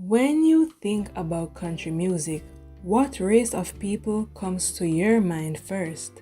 When you think about country music, what race of people comes to your mind first?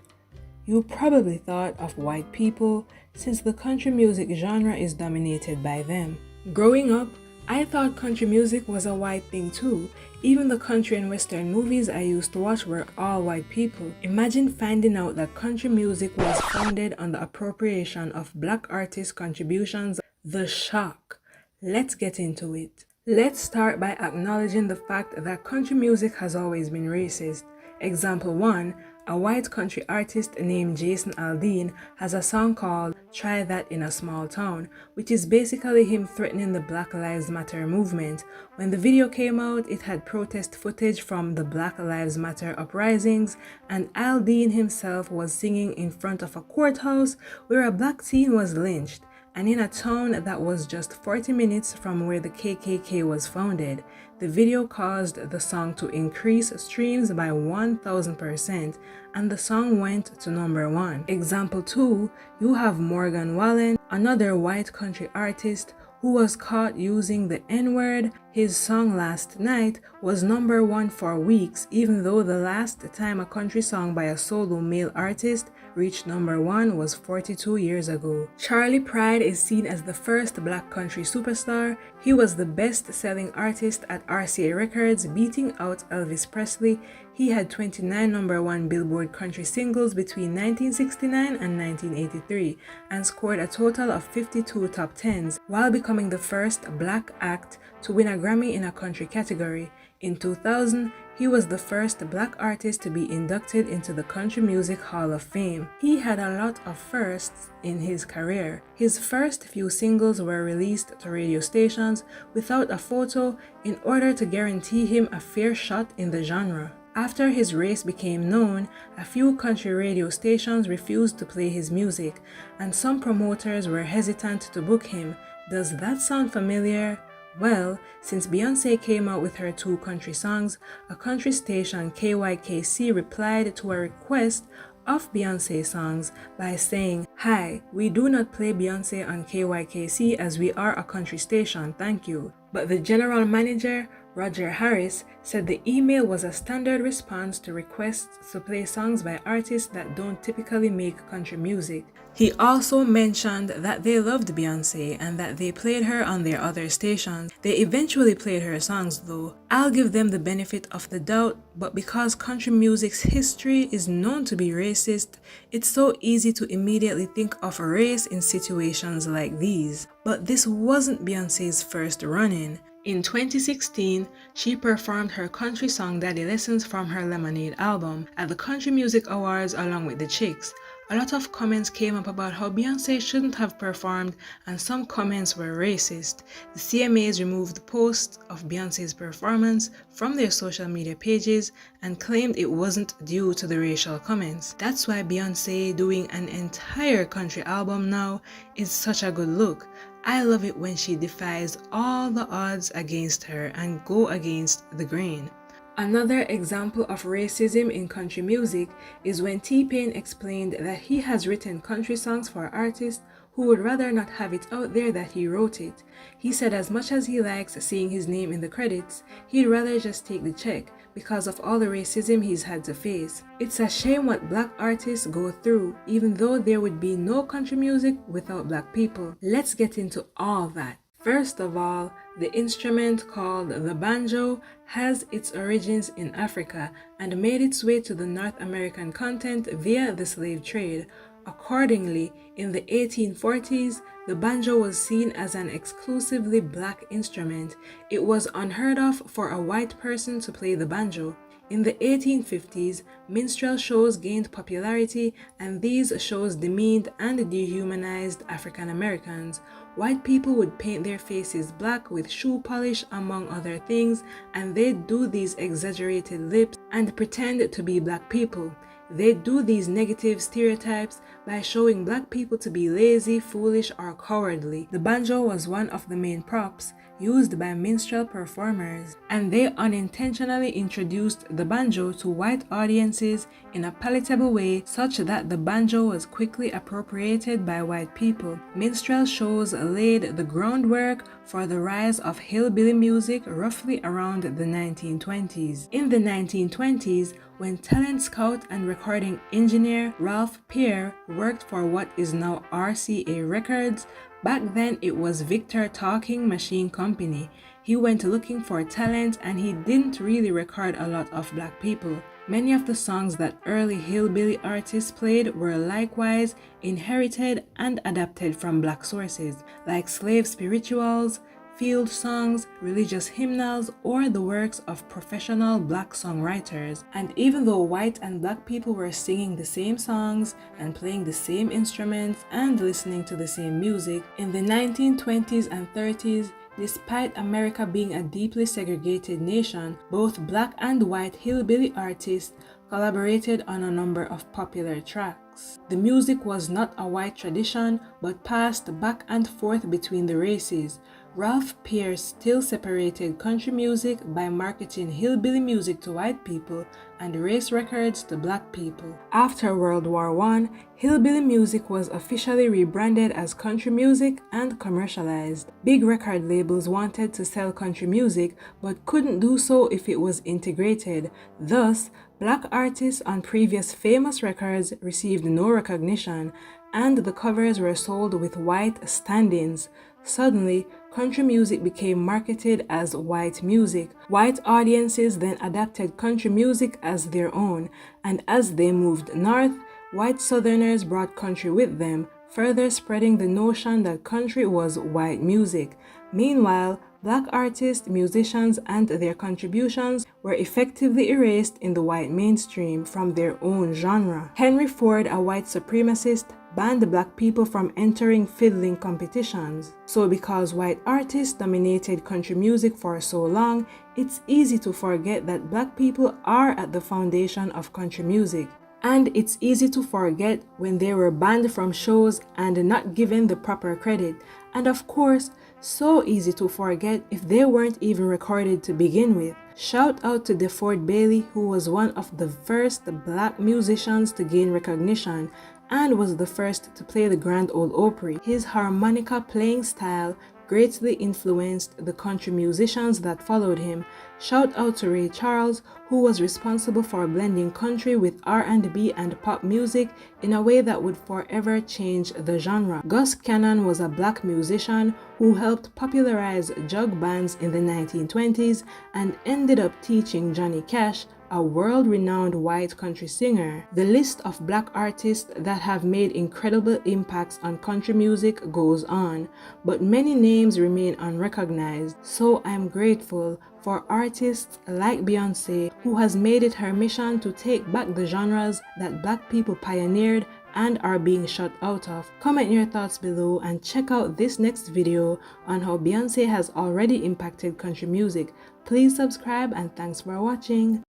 You probably thought of white people since the country music genre is dominated by them. Growing up, I thought country music was a white thing too. Even the country and western movies I used to watch were all white people. Imagine finding out that country music was founded on the appropriation of black artists' contributions. The shock. Let's get into it. Let's start by acknowledging the fact that country music has always been racist. Example 1, a white country artist named Jason Aldean has a song called Try That in a Small Town, which is basically him threatening the Black Lives Matter movement. When the video came out, it had protest footage from the Black Lives Matter uprisings, and Aldean himself was singing in front of a courthouse where a black teen was lynched, and in a town that was just 40 minutes from where the KKK was founded. The video caused the song to increase streams by 1000%, and the song went to number 1. Example 2, you have Morgan Wallen, another white country artist who was caught using the N-word. His song Last Night was number 1 for weeks, even though the last time a country song by a solo male artist reached number 1 was 42 years ago. Charlie Pride is seen as the first black country superstar. He was the best-selling artist at RCA Records, beating out Elvis Presley. He had 29 number 1 Billboard country singles between 1969 and 1983 and scored a total of 52 top 10s, while becoming the first black act to win a Grammy in a country category. In 2000, he was the first black artist to be inducted into the Country Music Hall of Fame. He had a lot of firsts in his career. His first few singles were released to radio stations without a photo in order to guarantee him a fair shot in the genre. After his race became known, a few country radio stations refused to play his music, and some promoters were hesitant to book him. Does that sound familiar? Well, since Beyoncé came out with her 2 country songs, a country station KYKC replied to a request of Beyoncé songs by saying, "Hi, we do not play Beyoncé on KYKC as we are a country station, thank you." But the general manager, Roger Harris, said the email was a standard response to requests to play songs by artists that don't typically make country music. He also mentioned that they loved Beyoncé and that they played her on their other stations. They eventually played her songs though. I'll give them the benefit of the doubt, but because country music's history is known to be racist, it's so easy to immediately think of race in situations like these. But this wasn't Beyoncé's first run-in. In 2016, she performed her country song Daddy Lessons from her Lemonade album at the Country Music Awards along with the Chicks. A lot of comments came up about how Beyoncé shouldn't have performed, and some comments were racist. The CMAs removed posts of Beyoncé's performance from their social media pages and claimed it wasn't due to the racial comments. That's why Beyoncé doing an entire country album now is such a good look. I love it when she defies all the odds against her and go against the grain. Another example of racism in country music is when T-Pain explained that he has written country songs for artists who would rather not have it out there that he wrote it. He said as much as he likes seeing his name in the credits, he'd rather just take the check because of all the racism he's had to face. It's a shame what black artists go through, even though there would be no country music without black people. Let's get into all that. First of all, the instrument called the banjo has its origins in Africa and made its way to the North American continent via the slave trade. Accordingly, in the 1840s, the banjo was seen as an exclusively black instrument. It was unheard of for a white person to play the banjo. In the 1850s, minstrel shows gained popularity, and these shows demeaned and dehumanized African Americans. White people would paint their faces black with shoe polish, among other things, and they'd do these exaggerated lips and pretend to be black people. They do these negative stereotypes by showing black people to be lazy, foolish, or cowardly. The banjo was one of the main props used by minstrel performers, and they unintentionally introduced the banjo to white audiences in a palatable way such that the banjo was quickly appropriated by white people. Minstrel shows laid the groundwork for the rise of hillbilly music roughly around the 1920s. In the 1920s, when talent scout and recording engineer Ralph Peer worked for what is now RCA Records, back then it was Victor Talking Machine Company. He went looking for talent and he didn't really record a lot of black people. Many of the songs that early hillbilly artists played were likewise inherited and adapted from black sources, like slave spirituals, field songs, religious hymnals, or the works of professional black songwriters. And even though white and black people were singing the same songs and playing the same instruments and listening to the same music, in the 1920s and 30s, despite America being a deeply segregated nation, both black and white hillbilly artists collaborated on a number of popular tracks. The music was not a white tradition, but passed back and forth between the races. Ralph Peer still separated country music by marketing hillbilly music to white people and race records to black people. After World War I, hillbilly music was officially rebranded as country music and commercialized. Big record labels wanted to sell country music but couldn't do so if it was integrated. Thus, black artists on previous famous records received no recognition, and the covers were sold with white stand-ins. Suddenly, country music became marketed as white music. White audiences then adapted country music as their own, and as they moved north, white Southerners brought country with them, further spreading the notion that country was white music. Meanwhile, black artists, musicians, and their contributions were effectively erased in the white mainstream from their own genre. Henry Ford, a white supremacist, banned black people from entering fiddling competitions. So because white artists dominated country music for so long, it's easy to forget that black people are at the foundation of country music. And it's easy to forget when they were banned from shows and not given the proper credit. And of course, so easy to forget if they weren't even recorded to begin with. Shout out to DeFord Bailey, who was one of the first black musicians to gain recognition and was the first to play the Grand Ole Opry. His harmonica playing style greatly influenced the country musicians that followed him. Shout out to Ray Charles, who was responsible for blending country with R&B and pop music in a way that would forever change the genre. Gus Cannon was a black musician who helped popularize jug bands in the 1920s and ended up teaching Johnny Cash, a world-renowned white country singer. The list of black artists that have made incredible impacts on country music goes on, but many names remain unrecognized. So I'm grateful for artists like Beyoncé, who has made it her mission to take back the genres that black people pioneered and are being shut out of. Comment your thoughts below and check out this next video on how Beyoncé has already impacted country music. Please subscribe and thanks for watching.